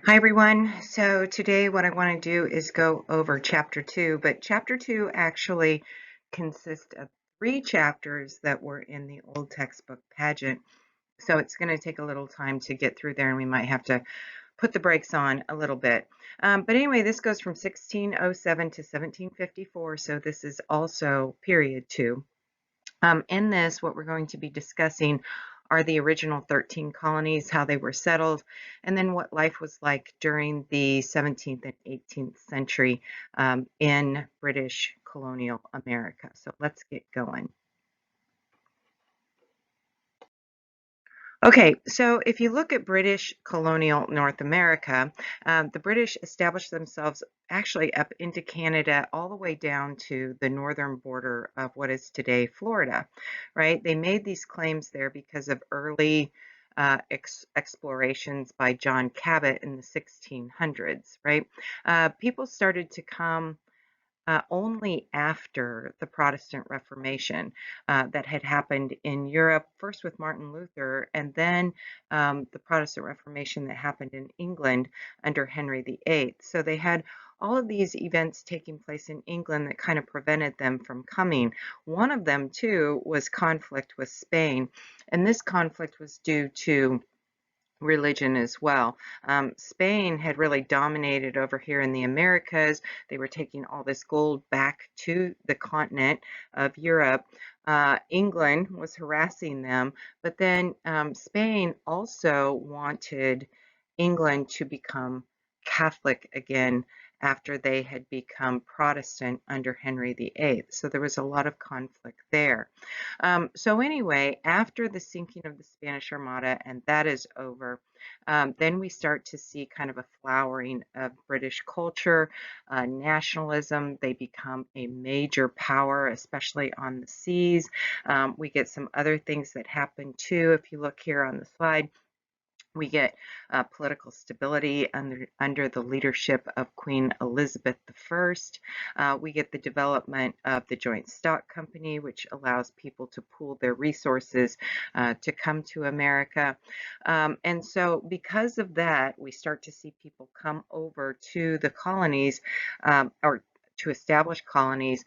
Hi everyone. So today what I want to do is go over chapter 2, but chapter 2 actually consists of 3 chapters that were in the old textbook pageant. So it's going to take a little time to get through there and we might have to put the brakes on a little bit. But anyway, this goes from 1607 to 1754, so this is also period 2. In this, what we're going to be discussing are the original 13 colonies, how they were settled, and then what life was like during the 17th and 18th century in British colonial America. So let's get going. Okay, so if you look at British colonial North America, the British established themselves actually up into Canada all the way down to the northern border of what is today Florida, right? They made these claims there because of early explorations by John Cabot in the 1600s, right? People started to come only after the Protestant Reformation that had happened in Europe, first with Martin Luther, and then the Protestant Reformation that happened in England under Henry VIII. So they had all of these events taking place in England that kind of prevented them from coming. One of them, too, was conflict with Spain, and this conflict was due to religion as well. Spain had really dominated over here in the Americas. They were taking all this gold back to the continent of Europe. England was harassing them, but then Spain also wanted England to become Catholic again after they had become Protestant under Henry VIII. So there was a lot of conflict there. So anyway, after the sinking of the Spanish Armada, and that is over, then we start to see kind of a flowering of British culture, nationalism. They become a major power, especially on the seas. We get some other things that happen too. If you look here on the slide, we get political stability under the leadership of Queen Elizabeth I. We get the development of the joint stock company, which allows people to pool their resources to come to America. And so because of that, we start to see people come over to the colonies or to establish colonies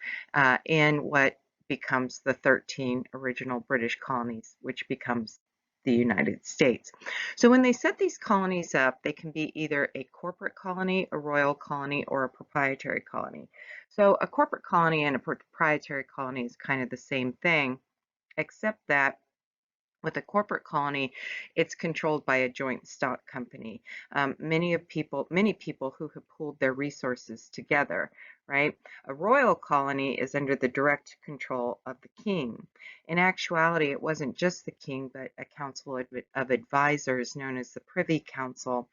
in what becomes the 13 original British colonies, which becomes the United States. So when they set these colonies up, they can be either a corporate colony, a royal colony, or a proprietary colony. So a corporate colony and a proprietary colony is kind of the same thing, except that with a corporate colony, it's controlled by a joint stock company. Many people who have pooled their resources together, right? A royal colony is under the direct control of the king. In actuality, it wasn't just the king, but a council of advisors known as the Privy Council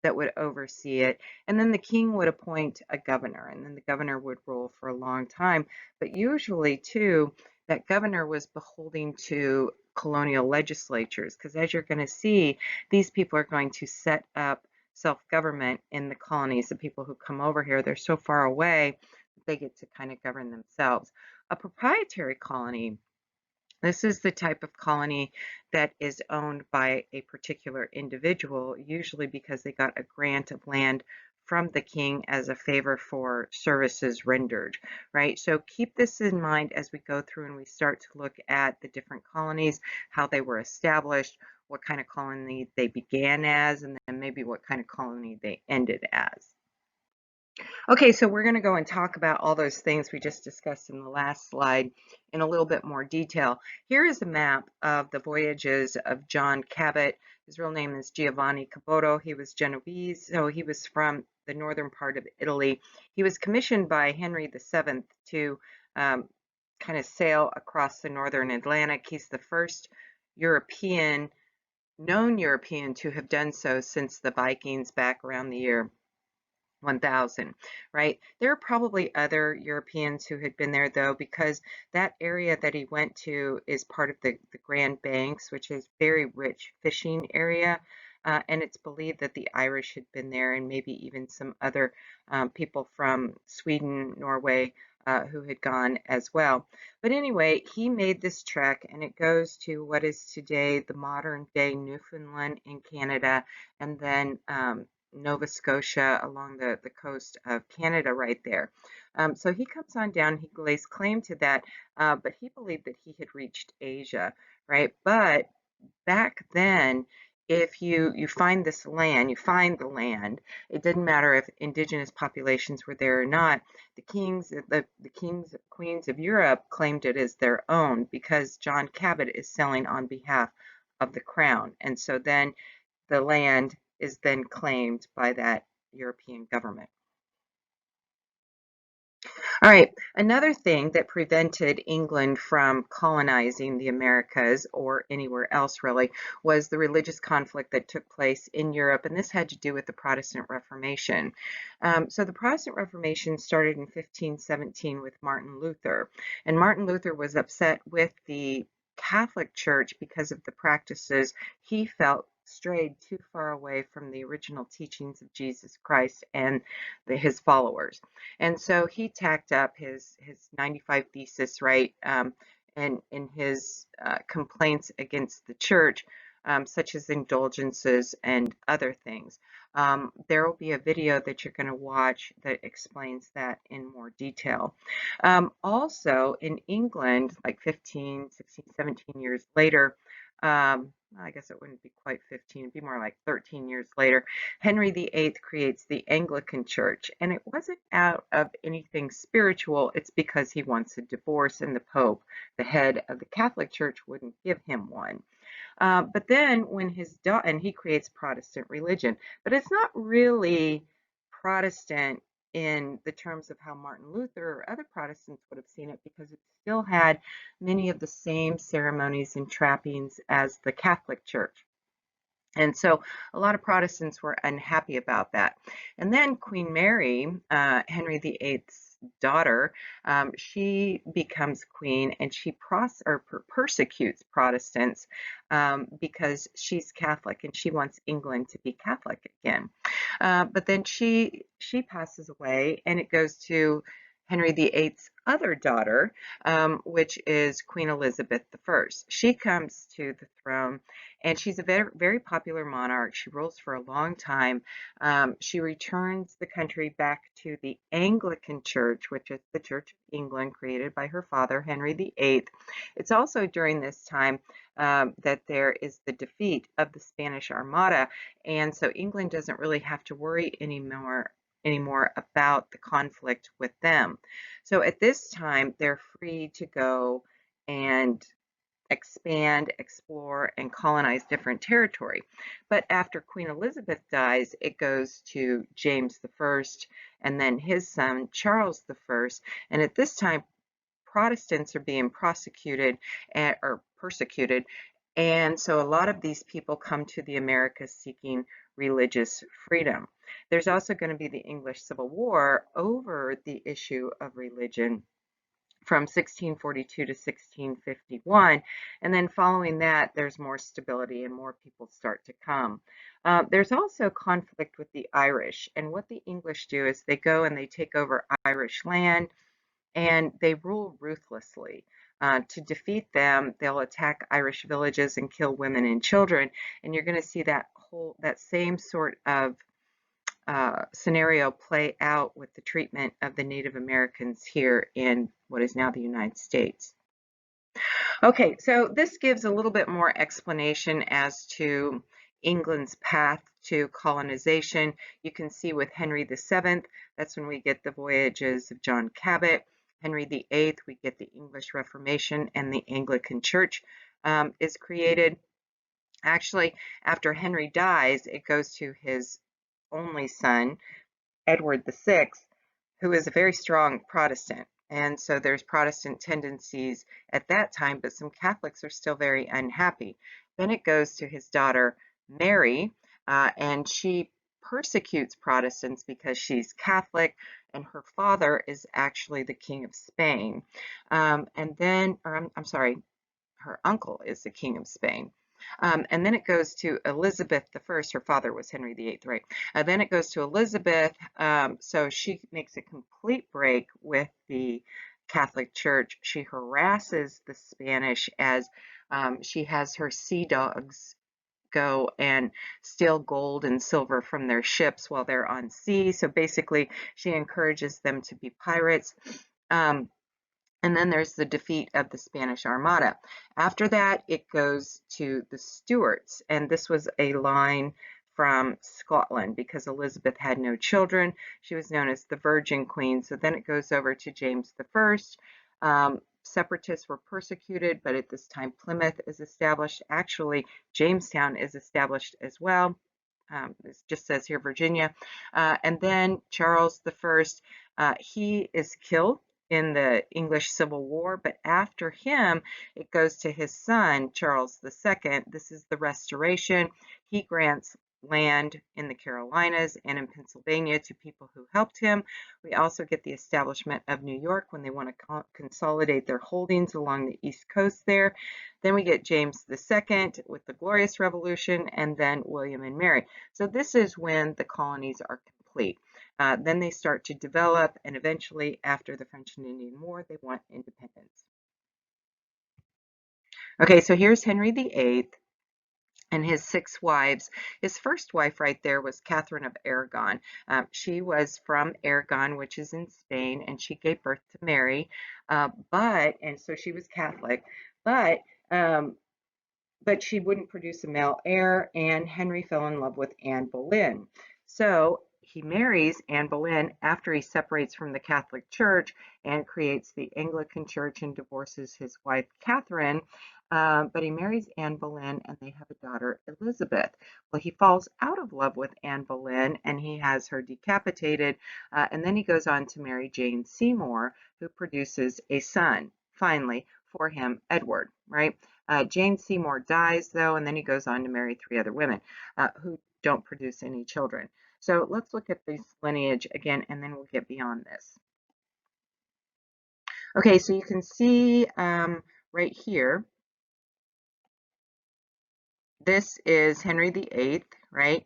that would oversee it. And then the king would appoint a governor, and then the governor would rule for a long time. But usually, too, that governor was beholden to colonial legislatures, because as you're going to see, these people are going to set up self-government in the colonies. The people who come over here, they're so far away, they get to kind of govern themselves. A proprietary colony, this is the type of colony that is owned by a particular individual, usually because they got a grant of land from the king as a favor for services rendered, right? So keep this in mind as we go through and we start to look at the different colonies, how they were established, what kind of colony they began as, and then maybe what kind of colony they ended as. Okay, so we're going to go and talk about all those things we just discussed in the last slide in a little bit more detail. Here is a map of the voyages of John Cabot. His real name is Giovanni Caboto. He was Genovese, so he was from the northern part of Italy. He was commissioned by Henry VII to kind of sail across the northern Atlantic. He's the first known European to have done so since the Vikings back around the year 1000, right? There are probably other Europeans who had been there though, because that area that he went to is part of the Grand Banks, which is very rich fishing area. And it's believed that the Irish had been there and maybe even some other people from Sweden, Norway, who had gone as well. But anyway, he made this trek and it goes to what is today the modern day Newfoundland in Canada, and then Nova Scotia along the coast of Canada right there. So he comes on down, he lays claim to that, but he believed that he had reached Asia, right? But back then, if you find this land, you find the land, it didn't matter if indigenous populations were there or not. The kings, queens of Europe claimed it as their own because John Cabot is selling on behalf of the crown. And so then the land is then claimed by that European government. All right, another thing that prevented England from colonizing the Americas or anywhere else really was the religious conflict that took place in Europe, and this had to do with the Protestant Reformation. So the Protestant Reformation started in 1517 with Martin Luther, and Martin Luther was upset with the Catholic Church because of the practices he felt strayed too far away from the original teachings of Jesus Christ and his followers. And so he tacked up his 95 thesis, right, and in his complaints against the church, such as indulgences and other things. There will be a video that you're going to watch that explains that in more detail. Also, in England, like 15, 16, 17 years later, I guess it wouldn't be quite 15, it'd be more like 13 years later, Henry VIII creates the Anglican Church, and it wasn't out of anything spiritual, it's because he wants a divorce, and the Pope, the head of the Catholic Church, wouldn't give him one. But then when his daughter, and he creates Protestant religion, but it's not really Protestant in the terms of how Martin Luther or other Protestants would have seen it because it still had many of the same ceremonies and trappings as the Catholic Church. And so a lot of Protestants were unhappy about that. And then Queen Mary, Henry VIII's daughter, she becomes queen and she persecutes Protestants because she's Catholic and she wants England to be Catholic again. But then she passes away and it goes to Henry VIII's other daughter, which is Queen Elizabeth I. She comes to the throne and she's a very, very popular monarch. She rules for a long time. She returns the country back to the Anglican Church, which is the Church of England created by her father, Henry VIII. It's also during this time that there is the defeat of the Spanish Armada, and so England doesn't really have to worry anymore about the conflict with them. So at this time, they're free to go and expand, explore, and colonize different territory. But after Queen Elizabeth dies, it goes to James I and then his son, Charles I. And at this time, Protestants are being prosecuted or persecuted. And so a lot of these people come to the Americas seeking religious freedom. There's also going to be the English Civil War over the issue of religion from 1642 to 1651. And then following that, there's more stability and more people start to come. There's also conflict with the Irish. And what the English do is they go and they take over Irish land and they rule ruthlessly. To defeat them, they'll attack Irish villages and kill women and children. And you're going to see that same sort of scenario play out with the treatment of the Native Americans here in what is now the United States. Okay, so this gives a little bit more explanation as to England's path to colonization. You can see with Henry VII, that's when we get the voyages of John Cabot. Henry VIII, we get the English Reformation and the Anglican Church is created. Actually, after Henry dies, it goes to his only son, Edward VI, who is a very strong Protestant. And so there's Protestant tendencies at that time, but some Catholics are still very unhappy. Then it goes to his daughter, Mary, and she persecutes Protestants because she's Catholic, and her father is actually the King of Spain. And then, or I'm sorry, her uncle is the King of Spain. And then it goes to Elizabeth I. Her father was Henry VIII, right? Then it goes to Elizabeth. So she makes a complete break with the Catholic Church. She harasses the Spanish as she has her sea dogs go and steal gold and silver from their ships while they're on sea. So basically, she encourages them to be pirates. Um, and then there's the defeat of the Spanish Armada. After that, it goes to the Stuarts, and this was a line from Scotland because Elizabeth had no children. She was known as the Virgin Queen. So then it goes over to James I. Separatists were persecuted, but at this time Plymouth is established. Actually, Jamestown is established as well. It just says here Virginia. And then Charles I, he is killed in the English Civil War, but after him, it goes to his son, Charles II. This is the Restoration. He grants land in the Carolinas and in Pennsylvania to people who helped him. We also get the establishment of New York when they want to consolidate their holdings along the East Coast there. Then we get James II with the Glorious Revolution, and then William and Mary. So this is when the colonies are complete. Then they start to develop, and eventually, after the French and Indian War, they want independence. Okay, so here's Henry VIII and his 6 wives. His first wife right there was Catherine of Aragon. She was from Aragon, which is in Spain, and she gave birth to Mary. And so she was Catholic, but um, but she wouldn't produce a male heir, and Henry fell in love with Anne Boleyn. So he marries Anne Boleyn after he separates from the Catholic Church and creates the Anglican Church and divorces his wife Catherine. But he marries Anne Boleyn and they have a daughter, Elizabeth. Well, he falls out of love with Anne Boleyn and he has her decapitated. And then he goes on to marry Jane Seymour, who produces a son, finally, for him, Edward, right? Jane Seymour dies, though, and then he goes on to marry 3 other women who don't produce any children. So let's look at this lineage again, and then we'll get beyond this. Okay, so you can see right here, this is Henry VIII, right?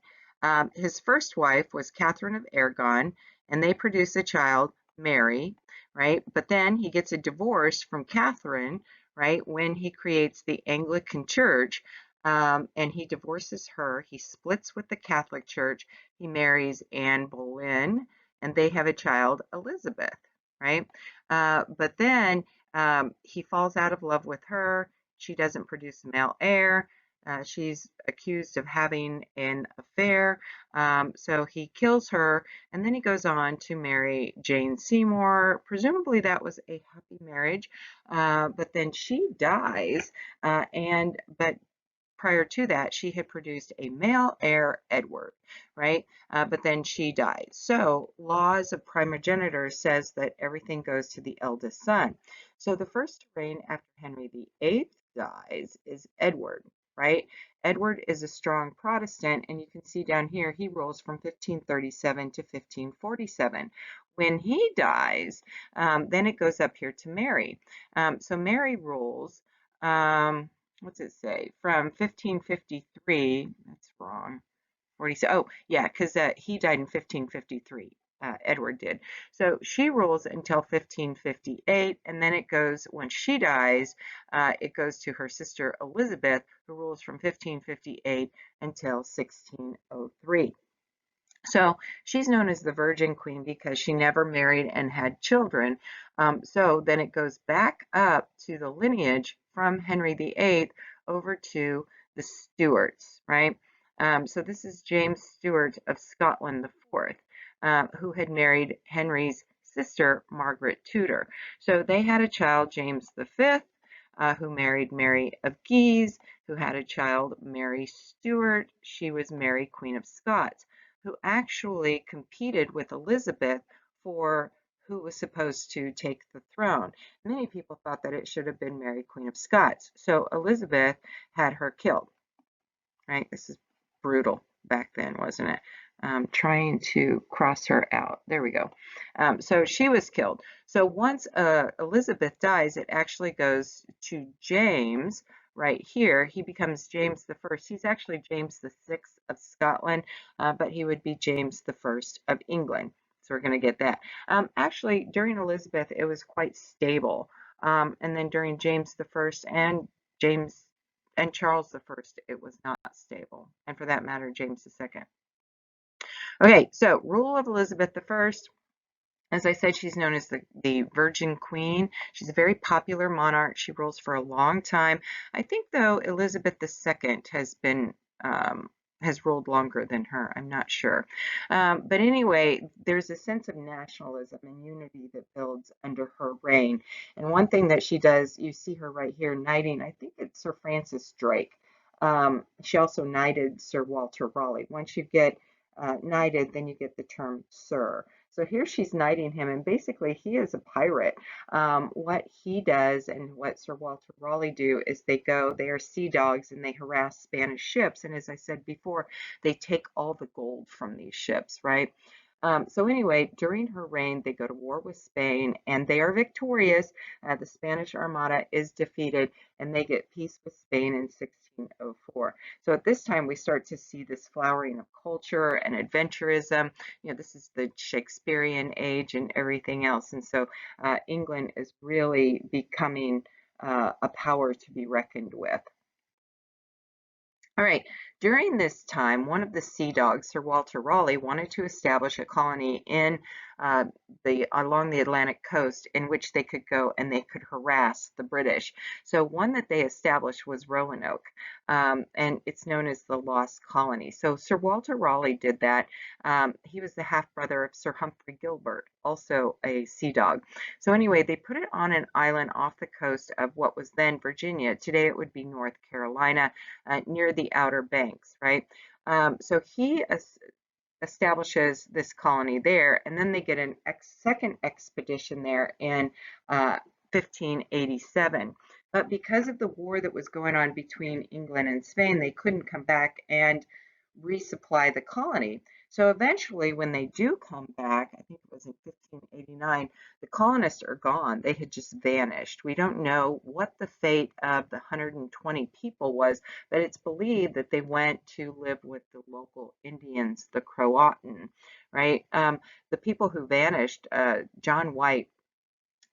His first wife was Catherine of Aragon, and they produce a child, Mary, right? But then he gets a divorce from Catherine, right, when he creates the Anglican Church, and he divorces her. He splits with the Catholic Church. He marries Anne Boleyn, and they have a child, Elizabeth, right? But then he falls out of love with her. She doesn't produce a male heir. She's accused of having an affair, so he kills her, and then he goes on to marry Jane Seymour. Presumably that was a happy marriage, but then she dies, but prior to that, she had produced a male heir, Edward, right? But then she died. So laws of primogeniture says that everything goes to the eldest son. So the first to reign after Henry VIII dies is Edward, right? Edward is a strong Protestant, and you can see down here he rules from 1537 to 1547. When he dies, then it goes up here to Mary. So Mary rules. What's it say? From 1553, that's wrong. 40, oh, yeah, because he died in 1553. Edward did. So she rules until 1558, and then it goes, when she dies, it goes to her sister Elizabeth, who rules from 1558 until 1603. So she's known as the Virgin Queen because she never married and had children. So then it goes back up to the lineage from Henry VIII over to the Stuarts, right? So this is James Stuart of Scotland IV, who had married Henry's sister, Margaret Tudor. So they had a child, James V, who married Mary of Guise, who had a child, Mary Stuart. She was Mary, Queen of Scots, who actually competed with Elizabeth for who was supposed to take the throne. Many people thought that it should have been Mary, Queen of Scots. So Elizabeth had her killed, right? This is brutal back then, wasn't it? Trying to cross her out. There we go. So she was killed. So once Elizabeth dies, it actually goes to James right here. He becomes James the First. He's actually James the Sixth of Scotland, but he would be James the First of England. So we're going to get that. Actually, during Elizabeth, it was quite stable. And then during James the First and James and Charles the First, it was not stable, and for that matter, James the Second. Okay, so rule of Elizabeth the First. As I said, she's known as the Virgin Queen. She's a very popular monarch. She rules for a long time. I think, though, Elizabeth II um, has ruled longer than her. I'm not sure. But anyway, there's a sense of nationalism and unity that builds under her reign. And one thing that she does, you see her right here knighting, I think it's Sir Francis Drake. She also knighted Sir Walter Raleigh. Once you get knighted, then you get the term Sir. So here she's knighting him, and basically he is a pirate. What he does and what Sir Walter Raleigh do is they are sea dogs, and they harass Spanish ships. And as I said before, they take all the gold from these ships, right? So anyway, during her reign, they go to war with Spain, and they are victorious. The Spanish Armada is defeated, and they get peace with Spain in 1604. So at this time, we start to see this flowering of culture and adventurism. You know, this is the Shakespearean age and everything else. And so England is really becoming a power to be reckoned with. All right, during this time, one of the sea dogs, Sir Walter Raleigh, wanted to establish a colony in along the Atlantic coast in which they could go and they could harass the British. So one that they established was Roanoke, and it's known as the Lost Colony. So Sir Walter Raleigh did that. He was the half brother of Sir Humphrey Gilbert, also a sea dog. So anyway, they put it on an island off the coast of what was then Virginia. Today it would be North Carolina, near the Outer Banks, right? So he establishes this colony there, and then they get a second expedition there in 1587. But because of the war that was going on between England and Spain, they couldn't come back and resupply the colony. So eventually, when they do come back, I think it was in 1589, the colonists are gone. They had just vanished. We don't know what the fate of the 120 people was, but it's believed that they went to live with the local Indians, the Croatan, right? The people who vanished, John White,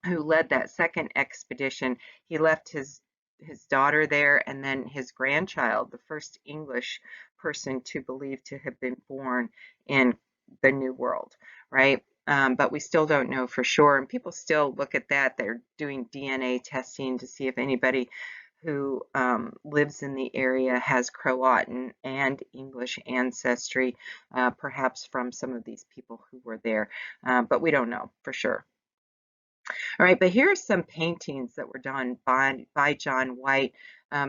who led that second expedition, he left his daughter there, and then his grandchild, the first English person to believe to have been born in the New World, right? But we still don't know for sure, and people still look at that. They're doing DNA testing to see if anybody who lives in the area has Croatan and English ancestry, perhaps from some of these people who were there, but we don't know for sure. All right, but here are some paintings that were done by John White.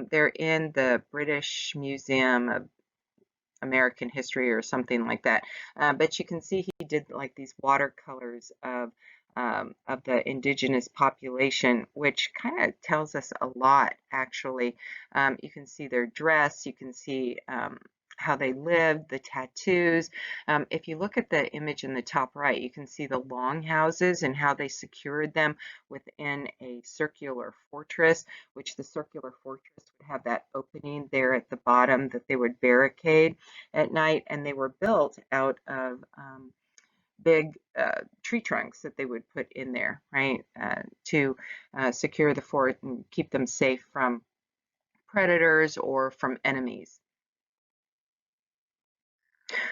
They're in the British Museum of American History or something like that. But you can see he did like these watercolors of the indigenous population, which kind of tells us a lot, actually. You can see their dress, you can see how they lived, the tattoos. If you look at the image in the top right, you can see the longhouses and how they secured them within a circular fortress, which the circular fortress would have that opening there at the bottom that they would barricade at night, and they were built out of big tree trunks that they would put in there, right, to secure the fort and keep them safe from predators or from enemies.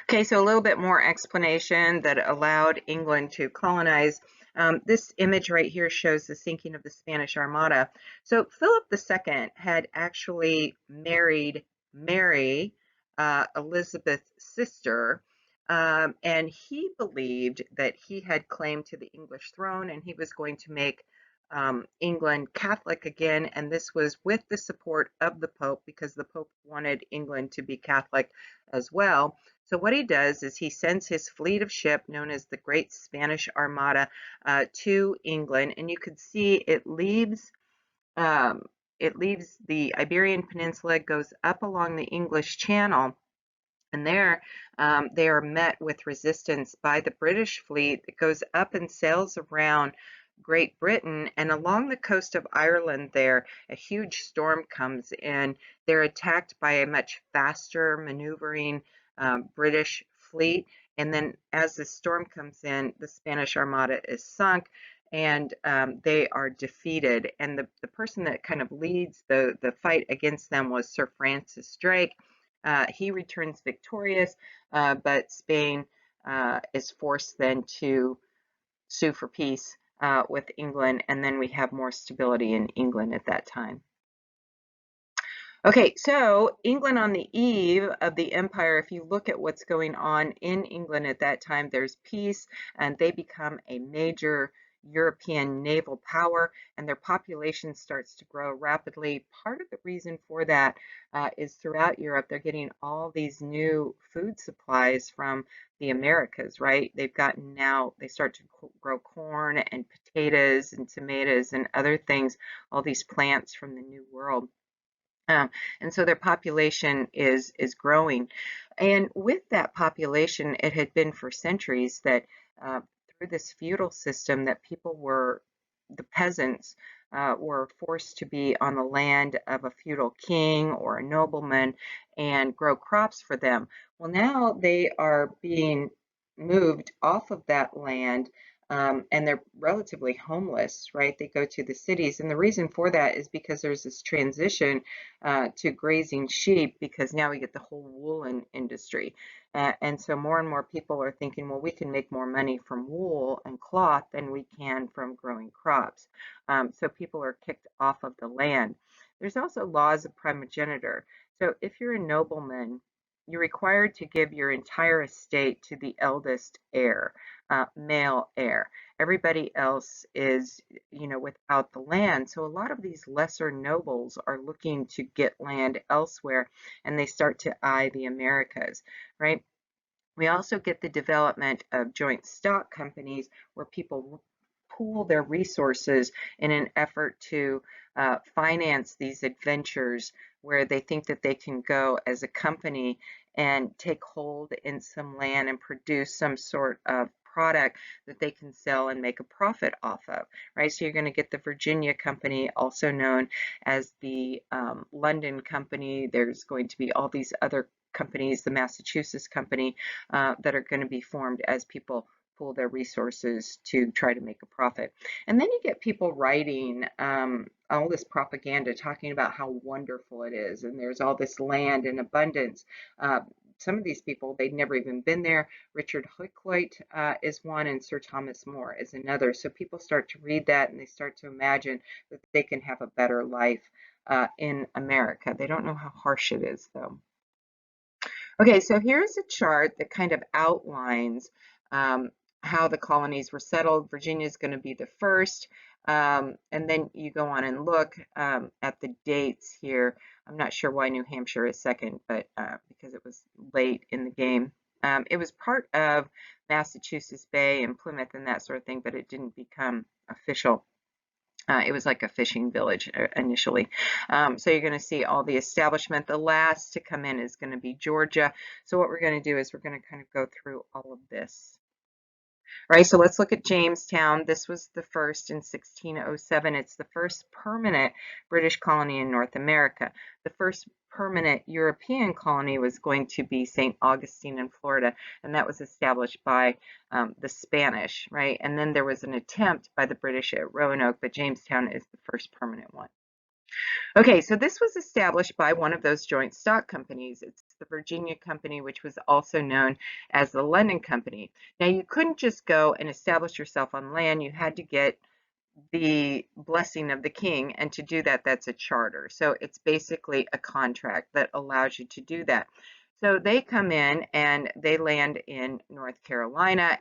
Okay, so a little bit more explanation that allowed England to colonize. This image right here shows the sinking of the Spanish Armada. So Philip II had actually married Mary, Elizabeth's sister, and he believed that he had claim to the English throne, and he was going to make England Catholic again, and this was with the support of the Pope, because the Pope wanted England to be Catholic as well. So what he does is he sends his fleet of ship, known as the Great Spanish Armada, to England, and you can see it leaves the Iberian Peninsula, goes up along the English Channel, and there they are met with resistance by the British fleet that goes up and sails around Great Britain, and along the coast of Ireland there, a huge storm comes in. They're attacked by a much faster maneuvering British fleet, and then as the storm comes in, the Spanish Armada is sunk, and they are defeated. And the person that kind of leads the fight against them was Sir Francis Drake. He returns victorious, but Spain is forced then to sue for peace with England, and then we have more stability in England at that time. Okay, so England on the eve of the empire, if you look at what's going on in England at that time, there's peace, and they become a major European naval power, and their population starts to grow rapidly. Part of the reason for that is throughout Europe, they're getting all these new food supplies from the Americas, right? They've gotten now, they start to grow corn and potatoes and tomatoes and other things, all these plants from the New World. And so their population is growing. And with that population, it had been for centuries that through this feudal system that people were, the peasants were forced to be on the land of a feudal king or a nobleman and grow crops for them. Well, now they are being moved off of that land, and they're relatively homeless, right? They go to the cities. And the reason for that is because there's this transition to grazing sheep, because now we get the whole woolen industry. And so more and more people are thinking, well, we can make more money from wool and cloth than we can from growing crops. So people are kicked off of the land. There's also laws of primogeniture. So if you're a nobleman, you're required to give your entire estate to the eldest heir, male heir. Everybody else is, without the land. So a lot of these lesser nobles are looking to get land elsewhere, and they start to eye the Americas, right? We also get the development of joint stock companies where people pool their resources in an effort to finance these adventures where they think that they can go as a company and take hold in some land and produce some sort of product that they can sell and make a profit off of, right? So you're going to get the Virginia Company, also known as the London Company. There's going to be all these other companies, the Massachusetts Company, that are going to be formed as people pool their resources to try to make a profit. And then you get people writing all this propaganda talking about how wonderful it is, and there's all this land in abundance. Some of these people, they'd never even been there. Richard Hakluyt is one, and Sir Thomas More is another. So people start to read that, and they start to imagine that they can have a better life in America. They don't know how harsh it is, though. Okay, so here's a chart that kind of outlines how the colonies were settled. Virginia is going to be the first, and then you go on and look at the dates here. I'm not sure why New Hampshire is second, but because it was late in the game. It was part of Massachusetts Bay and Plymouth and that sort of thing, but it didn't become official. It was like a fishing village initially. So you're going to see all the establishment. The last to come in is going to be Georgia. So what we're going to do is we're going to kind of go through all of this. Right, so let's look at Jamestown. This was the first in 1607. It's the first permanent British colony in North America. The first permanent European colony was going to be St. Augustine in Florida, and that was established by the Spanish, right? And then there was an attempt by the British at Roanoke, but Jamestown is the first permanent one. Okay, so this was established by one of those joint stock companies. It's the Virginia Company, which was also known as the London Company. Now, you couldn't just go and establish yourself on land. You had to get the blessing of the king, and to do that, that's a charter. So it's basically a contract that allows you to do that. So they come in and they land in North Carolina,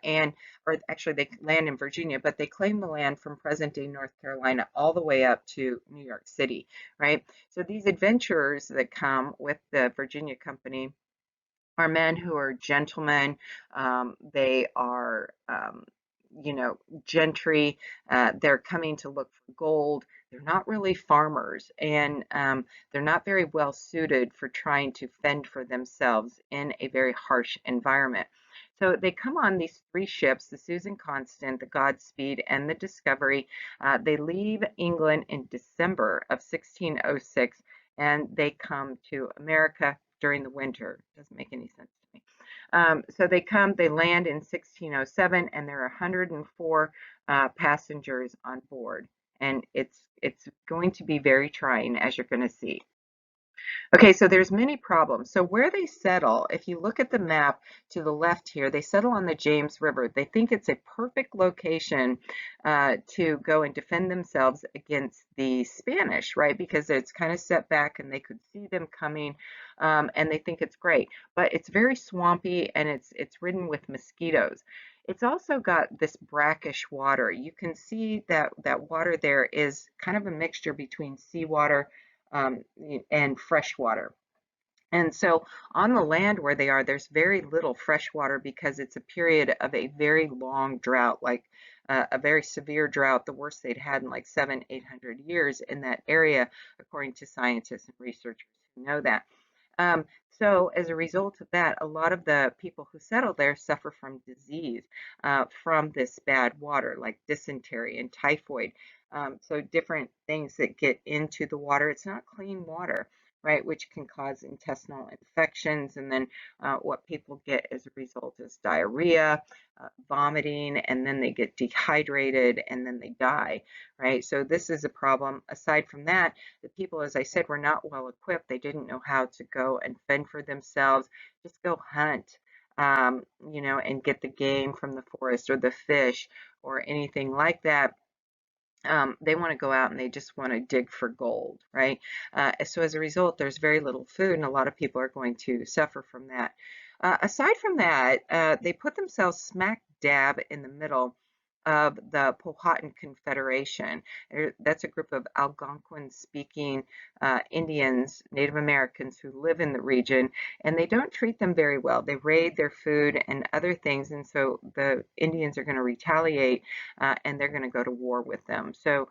or actually they land in Virginia, but they claim the land from present-day North Carolina all the way up to New York City, right? So these adventurers that come with the Virginia Company are men who are gentlemen. They are, gentry. They're coming to look for gold. They're not really farmers, and they're not very well suited for trying to fend for themselves in a very harsh environment. So they come on these three ships, the Susan Constant, the Godspeed, and the Discovery. They leave England in December of 1606, and they come to America during the winter. Doesn't make any sense to me. So they come, they land in 1607, and there are 104 passengers on board, and it's going to be very trying, as you're going to see. Okay, so there's many problems. So where they settle, if you look at the map to the left here, they settle on the James River. They think it's a perfect location to go and defend themselves against the Spanish, right? Because it's kind of set back and they could see them coming, and they think it's great. But it's very swampy and it's ridden with mosquitoes. It's also got this brackish water. You can see that that water there is kind of a mixture between seawater um, and fresh water. And so on the land where they are, there's very little fresh water because it's a period of a very long drought, like a very severe drought, the worst they'd had in like 800 years in that area, according to scientists and researchers who know that. Um, so as a result of that, a lot of the people who settle there suffer from disease from this bad water, like dysentery and typhoid. So different things that get into the water. It's not clean water, right, which can cause intestinal infections. And then what people get as a result is diarrhea, vomiting, and then they get dehydrated and then they die, right? So this is a problem. Aside from that, the people, as I said, were not well equipped. They didn't know how to go and fend for themselves. Just go hunt, and get the game from the forest or the fish or anything like that. They want to go out and they just want to dig for gold, right? So as a result, there's very little food, and a lot of people are going to suffer from that. Aside from that, they put themselves smack dab in the middle of the Powhatan Confederation. That's a group of Algonquin-speaking Indians, Native Americans who live in the region, and they don't treat them very well. They raid their food and other things, and so the Indians are going to retaliate and they're going to go to war with them. So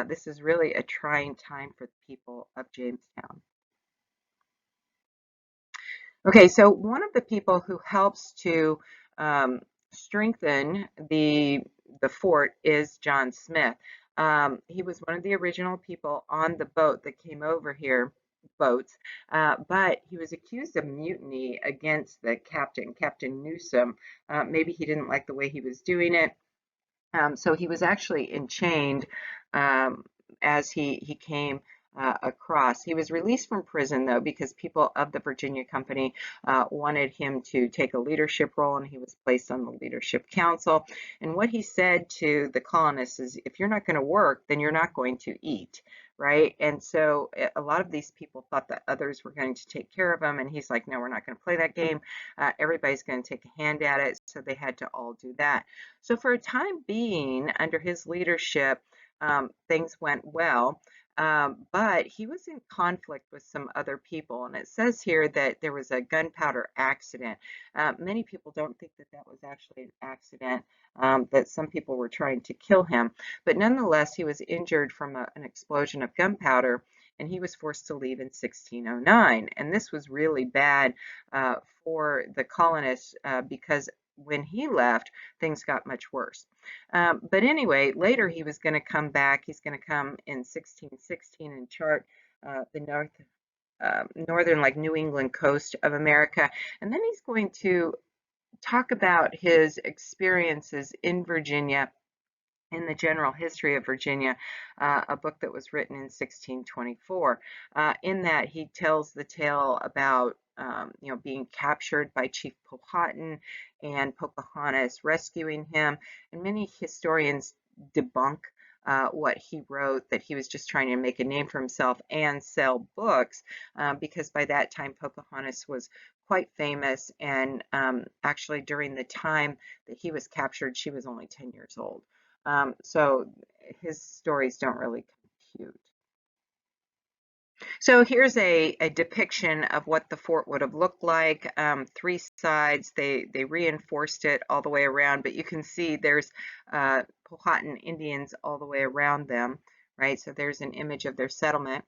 this is really a trying time for the people of Jamestown. Okay, so one of the people who helps to um, strengthen the fort is John Smith. He was one of the original people on the boat that came over here, boats, but he was accused of mutiny against the captain, Captain Newsom. Maybe he didn't like the way he was doing it. So he was actually enchained um, as he came across. He was released from prison, though, because people of the Virginia Company wanted him to take a leadership role, and he was placed on the Leadership Council. And what he said to the colonists is, if you're not going to work, then you're not going to eat, right? And so a lot of these people thought that others were going to take care of them, and he's like, no, we're not going to play that game. Everybody's going to take a hand at it, so they had to all do that. So for a time being, under his leadership, things went well. But he was in conflict with some other people, and it says here that there was a gunpowder accident. Many people don't think that that was actually an accident, that some people were trying to kill him. But nonetheless, he was injured from an explosion of gunpowder, and he was forced to leave in 1609. And this was really bad for the colonists because when he left, things got much worse. But anyway, later he was going to come back. He's going to come in 1616 and chart the northern, like New England coast of America. And then he's going to talk about his experiences in Virginia, in the General History of Virginia, a book that was written in 1624. In that, he tells the tale about being captured by Chief Powhatan and Pocahontas rescuing him. And many historians debunk what he wrote, that he was just trying to make a name for himself and sell books, because by that time Pocahontas was quite famous, and actually during the time that he was captured, she was only 10 years old. So his stories don't really compute. So here's a depiction of what the fort would have looked like. Three sides, they reinforced it all the way around, but you can see there's Powhatan Indians all the way around them, right? So there's an image of their settlement.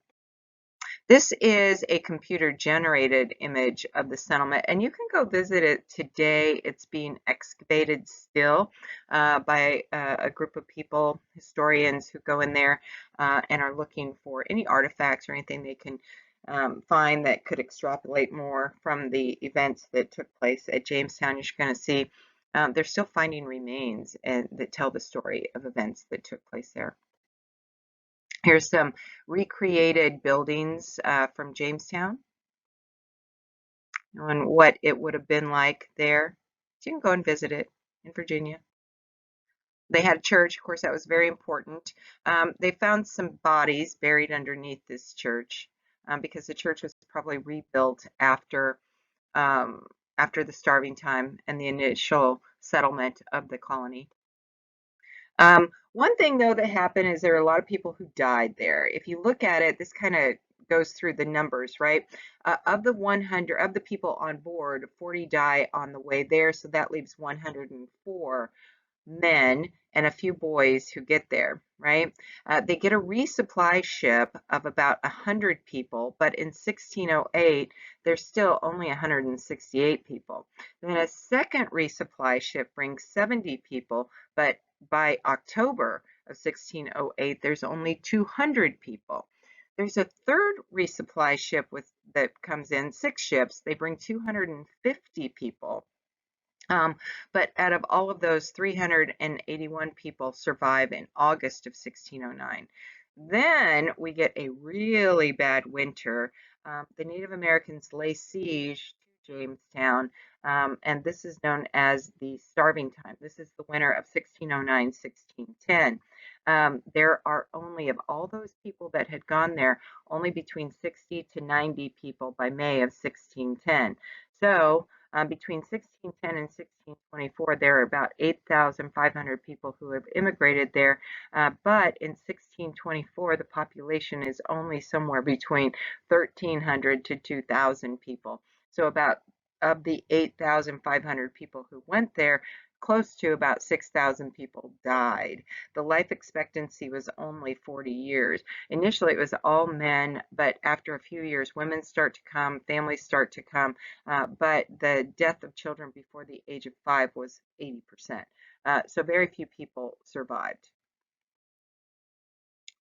This is a computer-generated image of the settlement, and you can go visit it today. It's being excavated still by a group of people, historians, who go in there and are looking for any artifacts or anything they can find that could extrapolate more from the events that took place at Jamestown, you're going to see they're still finding remains and that tell the story of events that took place there. Here's some recreated buildings from Jamestown on what it would have been like there. So you can go and visit it in Virginia. They had a church, of course, that was very important. They found some bodies buried underneath this church because the church was probably rebuilt um, after the starving time and the initial settlement of the colony. One thing, though, that happened is there are a lot of people who died there. If you look at it, this kind of goes through the numbers, right? Of the 100, of the people on board, 40 die on the way there, so that leaves 104 men and a few boys who get there, right? They get a resupply ship of about 100 people, but in 1608, there's still only 168 people. Then a second resupply ship brings 70 people, but by October of 1608, there's only 200 people. There's a third resupply ship that comes in, 6 ships. They bring 250 people. But out of all of those, 381 people survive in August of 1609. Then we get a really bad winter. The Native Americans lay siege to Jamestown, and this is known as the starving time. This is the winter of 1609, 1610. There are only, of all those people that had gone there, only between 60 to 90 people by May of 1610. So between 1610 and 1624, there are about 8,500 people who have immigrated there, but in 1624, the population is only somewhere between 1,300 to 2,000 people. So about of the 8,500 people who went there, close to about 6,000 people died. The life expectancy was only 40 years. Initially, it was all men, but after a few years, women start to come, families start to come, but the death of children before the age of 5 was 80%. So very few people survived.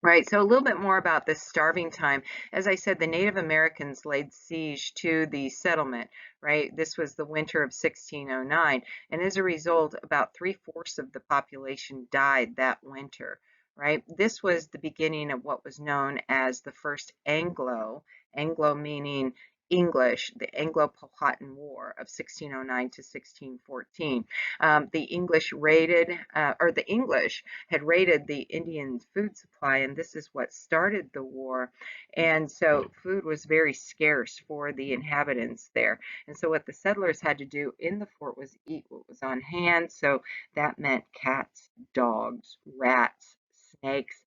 Right, so a little bit more about this starving time. As I said, the Native Americans laid siege to the settlement, right? This was the winter of 1609, and as a result, about 3/4 of the population died that winter, right? This was the beginning of what was known as the first Anglo meaning English, the Anglo-Powhatan War of 1609 to 1614. The English the English had raided the Indian food supply, and this is what started the war. And so food was very scarce for the inhabitants there. And so what the settlers had to do in the fort was eat what was on hand. So that meant cats, dogs, rats, snakes,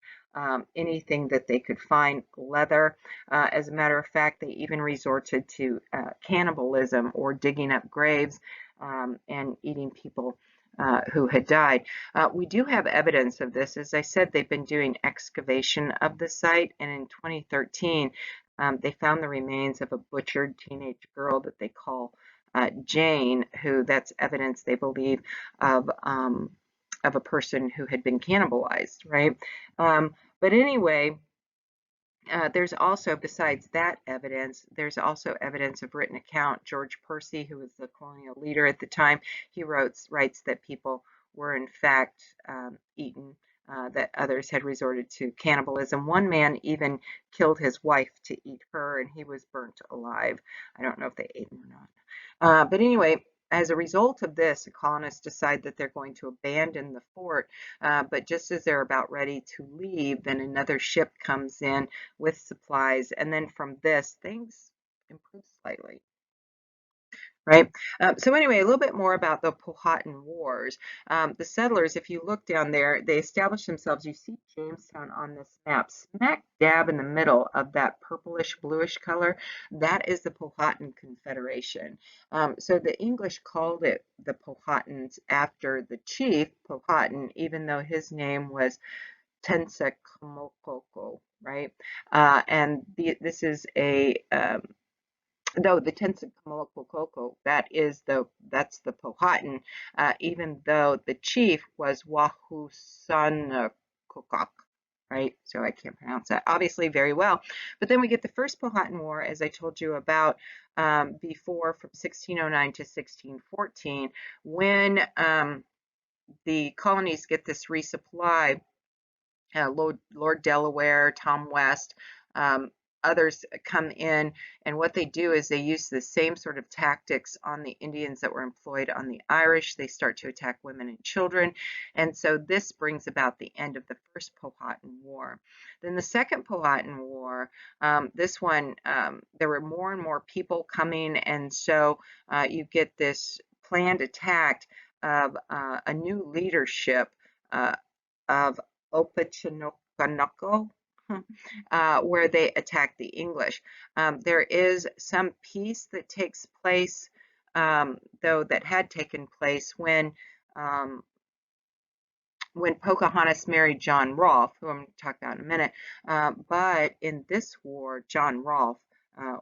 anything that they could find, leather. As a matter of fact, they even resorted to cannibalism or digging up graves and eating people who had died. We do have evidence of this. As I said, they've been doing excavation of the site, and in 2013, they found the remains of a butchered teenage girl that they call Jane, who that's evidence they believe of a person who had been cannibalized, right? But anyway, there's also, besides that evidence, there's also evidence of written account. George Percy, who was the colonial leader at the time, he writes that people were in fact eaten, that others had resorted to cannibalism. One man even killed his wife to eat her, and he was burnt alive. I don't know if they ate him or not. But anyway, as a result of this, the colonists decide that they're going to abandon the fort. But just as they're about ready to leave, then another ship comes in with supplies, and then from this, things improve slightly. Right. So anyway, a little bit more about the Powhatan Wars. The settlers, if you look down there, they established themselves. You see Jamestown on this map, smack dab in the middle of that purplish bluish color. That is the Powhatan Confederation. So the English called it the Powhatans after the chief Powhatan, even though his name was Tensacomocco, right? This is a though the Tensacomocco, that's the Powhatan, even though the chief was Wahusanacock. right? So I can't pronounce that obviously very well. But then we get the First Powhatan War, as I told you about before, from 1609 to 1614, when the colonies get this resupply. Lord Delaware, Tom West, um, others come in, and what they do is they use the same sort of tactics on the Indians that were employed on the Irish. They start to attack women and children, and so this brings about the end of the First Powhatan War. Then the Second Powhatan War, this one, there were more and more people coming, and so you get this planned attack of a new leadership uh, of Opachinoconoco, where they attack the English. There is some peace that takes place, though, that had taken place um, when Pocahontas married John Rolfe, who I'm going to talk about in a minute. But in this war, John Rolfe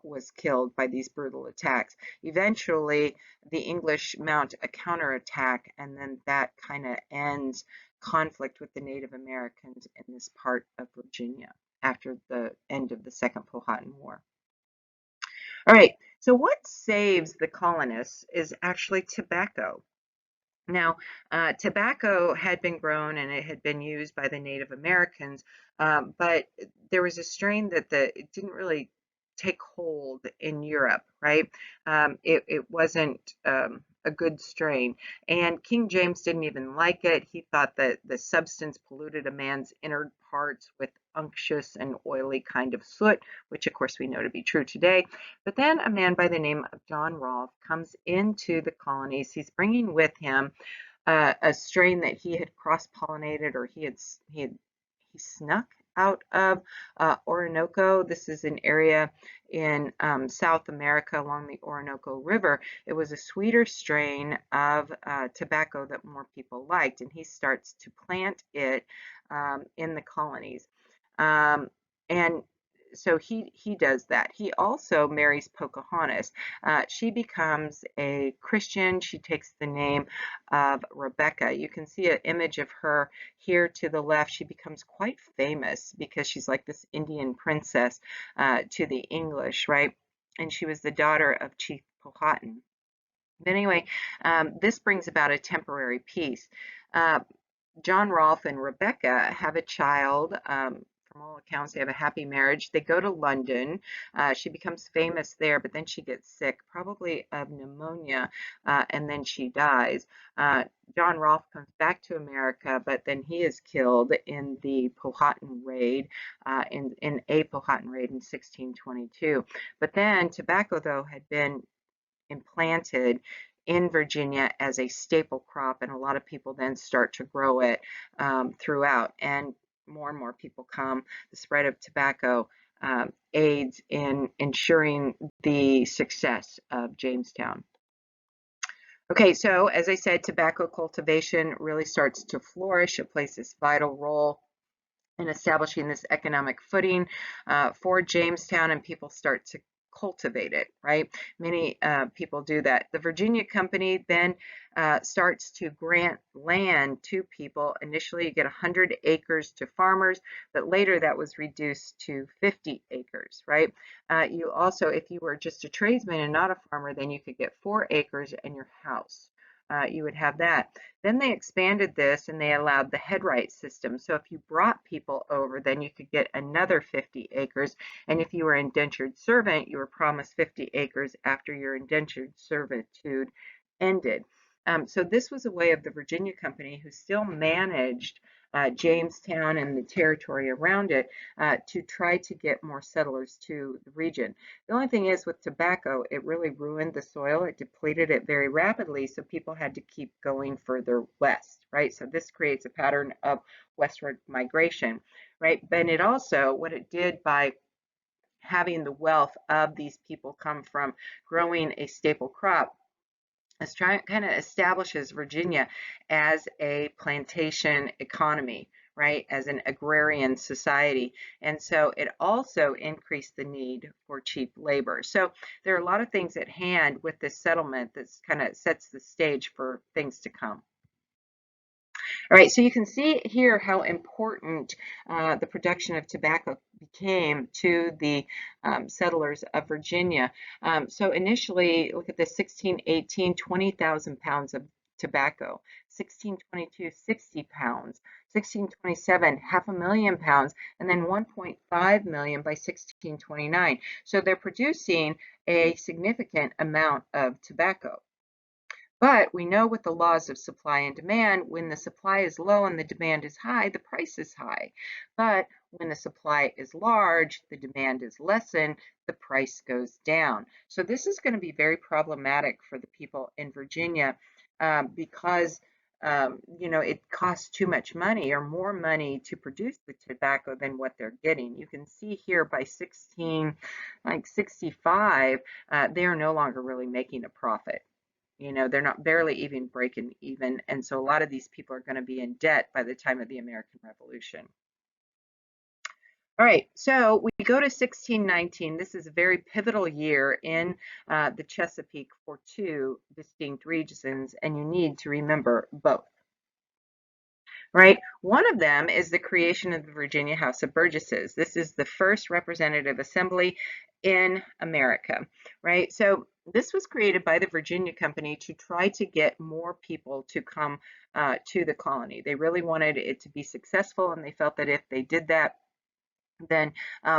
was killed by these brutal attacks. Eventually, the English mount a counterattack, and then that kind of ends conflict with the Native Americans in this part of Virginia after the end of the Second Powhatan War. All right, so what saves the colonists is actually tobacco. Now, tobacco had been grown and it had been used by the Native Americans, but there was a strain that it didn't really take hold in Europe, right? It wasn't a good strain, and King James didn't even like it. He thought that the substance polluted a man's inner parts with unctuous and oily kind of soot, which of course we know to be true today. But then a man by the name of John Rolfe comes into the colonies. He's bringing with him a strain that he had cross-pollinated, or he snuck out of Orinoco. This is an area in South America along the Orinoco River. It was a sweeter strain of tobacco that more people liked, and he starts to plant it in the colonies. Um, and so he does that. He also marries Pocahontas. She becomes a Christian. She takes the name of Rebecca. You can see an image of her here to the left. She becomes quite famous because she's like this Indian princess to the English, right? And she was the daughter of Chief Powhatan. But anyway, this brings about a temporary peace. Uh, John Rolfe and Rebecca have a child. From all accounts, they have a happy marriage. They go to London. She becomes famous there, but then she gets sick, probably of pneumonia, and then she dies. John Rolfe comes back to America, but then he is killed in the Powhatan raid, in a Powhatan raid in 1622. But then tobacco, though, had been implanted in Virginia as a staple crop, and a lot of people then start to grow it throughout, and more people come. The spread of tobacco aids in ensuring the success of Jamestown. Okay, so as I said, tobacco cultivation really starts to flourish. It plays this vital role in establishing this economic footing for Jamestown, and people start to cultivate it, right? Many people do that. The Virginia Company then starts to grant land to people. Initially, you get 100 acres to farmers, but later that was reduced to 50 acres, right? You also, if you were just a tradesman and not a farmer, then you could get 4 acres and your house. You would have that. Then they expanded this and they allowed the headright system. So if you brought people over, then you could get another 50 acres. And if you were an indentured servant, you were promised 50 acres after your indentured servitude ended. So this was a way of the Virginia Company, who still managed Jamestown and the territory around it, to try to get more settlers to the region. The only thing is, with tobacco, it really ruined the soil. It depleted it very rapidly, so people had to keep going further west, right? So this creates a pattern of westward migration, right? But it also, what it did by having the wealth of these people come from growing a staple crop, kind of establishes Virginia as a plantation economy, right, as an agrarian society. And so it also increased the need for cheap labor. So there are a lot of things at hand with this settlement that kind of sets the stage for things to come. All right, so you can see here how important the production of tobacco became to the settlers of Virginia. So initially, look at this, 1618, 20,000 pounds of tobacco, 1622, 60 pounds, 1627, half a million pounds, and then 1.5 million by 1629. So they're producing a significant amount of tobacco. But we know with the laws of supply and demand, when the supply is low and the demand is high, the price is high. But when the supply is large, the demand is lessened, the price goes down. So this is going to be very problematic for the people in Virginia because it costs too much money or more money to produce the tobacco than what they're getting. You can see here by 65, they are no longer really making a profit. They're not barely even breaking even. And so a lot of these people are going to be in debt by the time of the American Revolution. All right, so we go to 1619. This is a very pivotal year in the Chesapeake for two distinct regions, and you need to remember both. Right? One of them is the creation of the Virginia House of Burgesses. This is the first representative assembly in America, right? So this was created by the Virginia Company to try to get more people to come to the colony. They really wanted it to be successful, and they felt that if they did that, then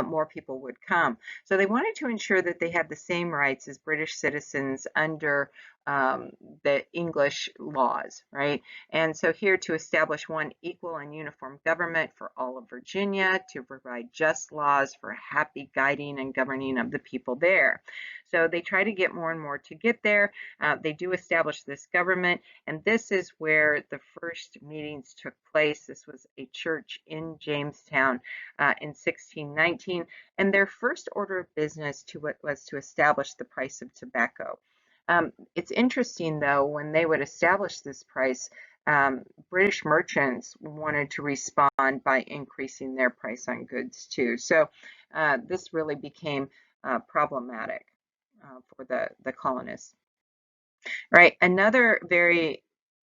more people would come. So they wanted to ensure that they had the same rights as British citizens under the English laws, right? And so here to establish one equal and uniform government for all of Virginia, to provide just laws for happy guiding and governing of the people there. So they try to get more and more to get there. They do establish this government, and this is where the first meetings took place. This was a church in Jamestown in 1619, and their first order of business was to establish the price of tobacco. It's interesting, though, when they would establish this price, British merchants wanted to respond by increasing their price on goods too. So this really became problematic for the colonists. Right. Another very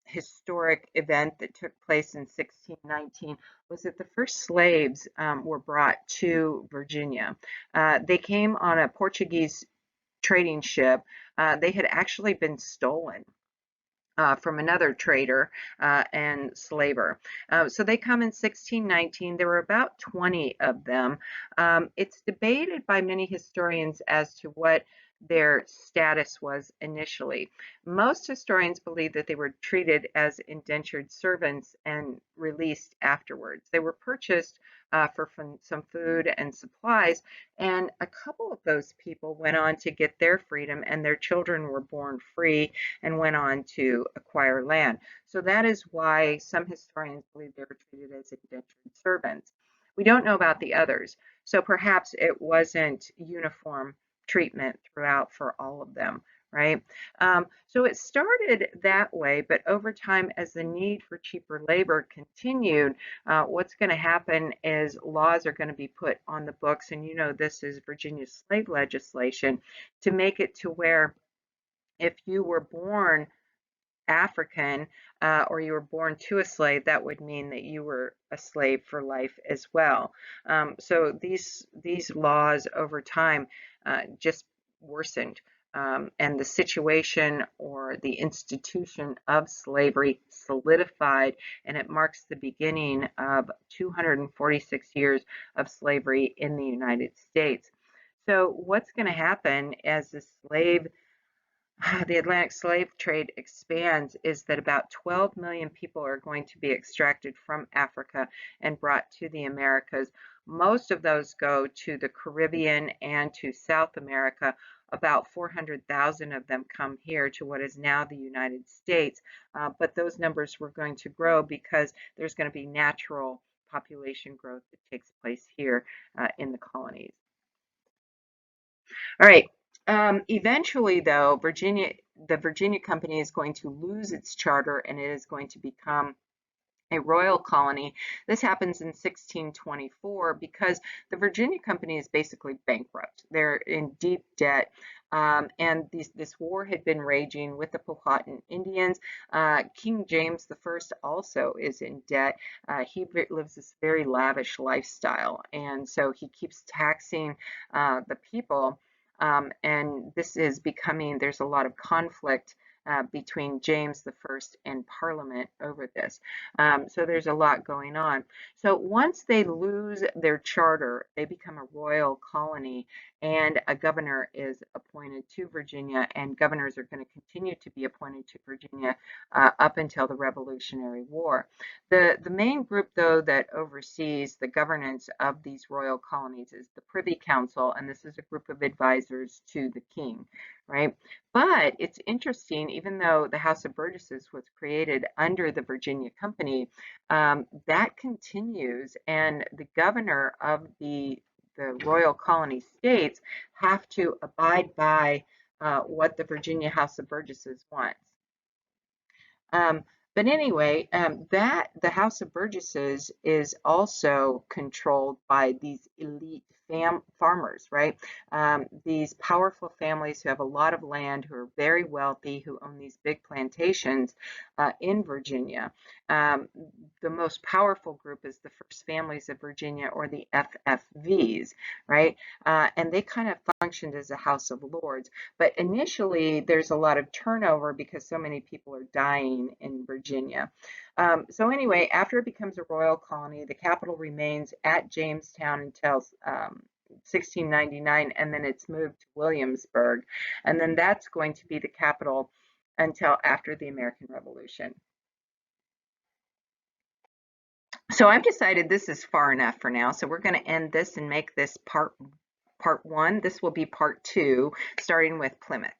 historic event that took place in 1619 was that the first slaves were brought to Virginia. They came on a Portuguese trading ship. They had actually been stolen from another trader and slaver. So they come in 1619. There were about 20 of them. It's debated by many historians as to what their status was initially. Most historians believe that they were treated as indentured servants and released afterwards. They were purchased for some food and supplies, and a couple of those people went on to get their freedom, and their children were born free and went on to acquire land. So that is why some historians believe they were treated as indentured servants. We don't know about the others, so perhaps it wasn't uniform treatment throughout for all of them, right? So it started that way, but over time, as the need for cheaper labor continued, what's going to happen is laws are going to be put on the books, and this is Virginia's slave legislation, to make it to where if you were born African or you were born to a slave, that would mean that you were a slave for life as well. So these laws over time just worsened. And the situation or the institution of slavery solidified, and it marks the beginning of 246 years of slavery in the United States. So what's going to happen as the Atlantic slave trade expands is that about 12 million people are going to be extracted from Africa and brought to the Americas. Most of those go to the Caribbean and to South America. About 400,000 of them come here to what is now the United States, but those numbers were going to grow because there's going to be natural population growth that takes place here in the colonies. All right. Eventually, though, the Virginia Company is going to lose its charter, and it is going to become a royal colony. This happens in 1624 because the Virginia Company is basically bankrupt. They're in deep debt. And this war had been raging with the Powhatan Indians. King James I also is in debt. He lives this very lavish lifestyle, and so he keeps taxing the people. And this is becoming, there's a lot of conflict between James I and Parliament over this. So there's a lot going on. So once they lose their charter, they become a royal colony, and a governor is appointed to Virginia, and governors are going to continue to be appointed to Virginia up until the Revolutionary War. The main group, though, that oversees the governance of these royal colonies is the Privy Council, and this is a group of advisors to the king, right? But it's interesting, even though the House of Burgesses was created under the Virginia Company, that continues, and the governor of the royal colony states have to abide by what the Virginia House of Burgesses wants. Um, but anyway, that the House of Burgesses is also controlled by these elite farmers, right? These powerful families who have a lot of land, who are very wealthy, who own these big plantations in Virginia. Um, the most powerful group is the First Families of Virginia, or the FFVs, right? And they kind of functioned as a House of Lords. But initially, there's a lot of turnover because so many people are dying in Virginia. So anyway, after it becomes a royal colony, the capital remains at Jamestown until 1699, and then it's moved to Williamsburg. And then that's going to be the capital until after the American Revolution. So I've decided this is far enough for now. So we're going to end this and make this part one. This will be part two, starting with Plymouth.